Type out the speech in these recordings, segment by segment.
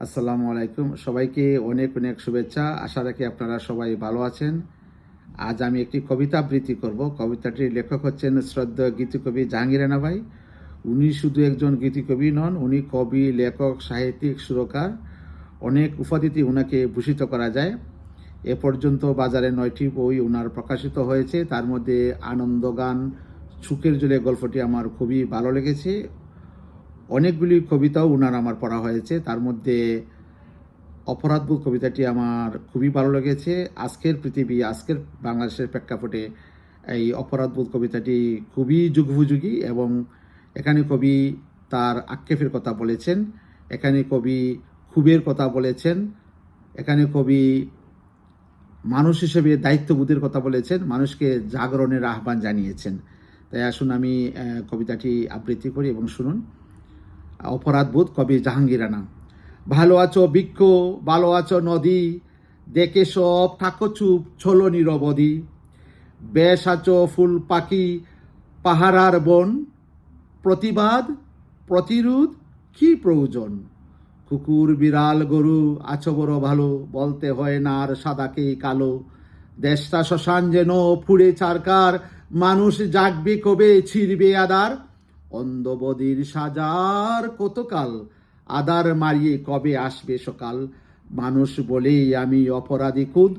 আসসালামু আলাইকুম, সবাইকে অনেক অনেক শুভেচ্ছা। আশা রাখি আপনারা সবাই ভালো আছেন। আজ আমি একটি কবিতা আবৃত্তি করব। কবিতাটির লেখক হচ্ছেন শ্রদ্ধেয় গীতিকবি জাহাঙ্গীর রানা ভাই। উনি শুধু একজন গীতিকবি নন, উনি কবি, লেখক, সাহিত্যিক, সুরকার। অনেক উপাধিতে উনাকে ভূষিত করা যায়। এ পর্যন্ত বাজারে 9টি বই উনার প্রকাশিত হয়েছে। তার মধ্যে আনন্দ গান, সুখের জলে গল্পটি আমার খুবই ভালো লেগেছে। অনেকগুলি কবিতাও উনার আমার পড়া হয়েছে। তার মধ্যে অপরাধবোধ কবিতাটি আমার খুবই ভালো লেগেছে। আজকের পৃথিবী, আজকের বাংলাদেশের প্রেক্ষাপটে এই অপরাধবোধ কবিতাটি খুবই যুগোপযোগী এবং এখানে কবি তার আক্ষেপের কথা বলেছেন, এখানে কবি ক্ষোভের কথা বলেছেন, এখানে কবি মানুষ হিসেবে দায়িত্ববোধের কথা বলেছেন, মানুষকে জাগরণের আহ্বান জানিয়েছেন। তাই আসুন আমি কবিতাটি আবৃত্তি করি এবং শুনুন। অপরাধবোধ, কবি জাহাঙ্গীর রানা। ভালো আছো বৃক্ষ, ভালো আছো নদী, দেখে সব থাকো চুপ, ছলো নিরবধি। বেশ আছো ফুল পাখি, পাহারার বন, প্রতিবাদ প্রতিরোধ কি প্রয়োজন। কুকুর বিড়াল গরু আছো বড় ভালো, বলতে হয় না আর সাদাকে কালো। দেশটা শ্মশান যেন ফুড়ে চারকার, মানুষ জাগবে কবে, ছিড়বে আদার। অন্ধবদির সাজার কতকাল, আদার মারিয়ে কবে আসবে সকাল। মানুষ বলেই আমি অপরাধী খুদ,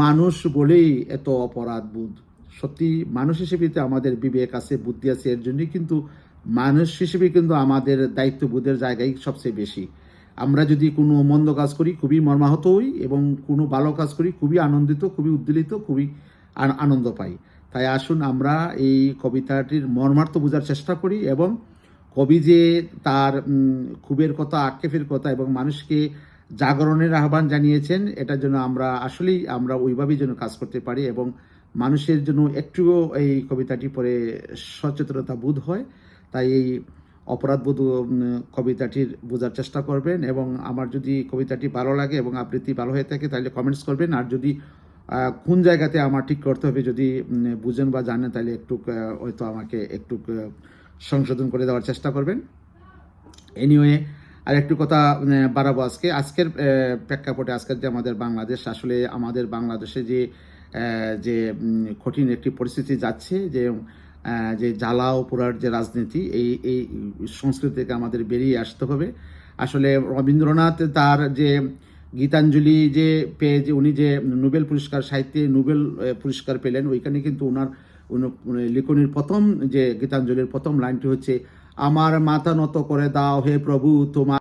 মানুষ বলেই এত অপরাধ বোধ। সত্যি মানুষ হিসেবে তো আমাদের বিবেক আছে, বুদ্ধি আছে, এর জন্যই কিন্তু মানুষ হিসেবে কিন্তু আমাদের দায়িত্ববোধের জায়গায় সবচেয়ে বেশি। আমরা যদি কোনো মন্দ কাজ করি খুবই মর্মাহত হই এবং কোনো ভালো কাজ করি খুবই আনন্দিত, খুবই উদ্বেলিত, খুবই আনন্দ পাই। তাই আসুন আমরা এই কবিতাটির মর্মার্থ বোঝার চেষ্টা করি এবং কবি যে তার ক্ষোভের কথা, আক্ষেপের কথা এবং মানুষকে জাগরণের আহ্বান জানিয়েছেন, এটার জন্য আমরা ওইভাবেই যেন কাজ করতে পারি এবং মানুষের জন্য একটুও এই কবিতাটি পড়ে সচেতনতা বোধ হয়। তাই এই অপরাধবোধ কবিতাটির বোঝার চেষ্টা করবেন এবং আমার যদি কবিতাটি ভালো লাগে এবং আবৃত্তি ভালো হয়ে থাকে তাহলে কমেন্টস করবেন। আর যদি কোন জায়গাতে আমার ঠিক করতে হবে যদি বুঝেন বা জানেন তাহলে একটু হয়তো আমাকে একটু সংশোধন করে দেওয়ার চেষ্টা করবেন। এনিওয়ে, আর একটু কথা বাড়াবো আজকের প্রেক্ষাপটে। আজকের যে আমাদের বাংলাদেশ, আসলে আমাদের বাংলাদেশে যে যে কঠিন একটি পরিস্থিতি যাচ্ছে, যে যে জ্বালাও পোড়ার যে রাজনীতি, এই সংস্কৃতি থেকে আমাদের বেরিয়ে আসতে হবে। আসলে রবীন্দ্রনাথ তার যে গীতাঞ্জলি যে পেয়ে যে উনি যে নোবেল পুরস্কার, সাহিত্যে নোবেল পুরস্কার পেলেন, ওইখানে কিন্তু ওনার লিখনির প্রথম যে গীতাঞ্জলির প্রথম লাইনটি হচ্ছে, আমার মাথা নত করে দাও হে প্রভু তোমার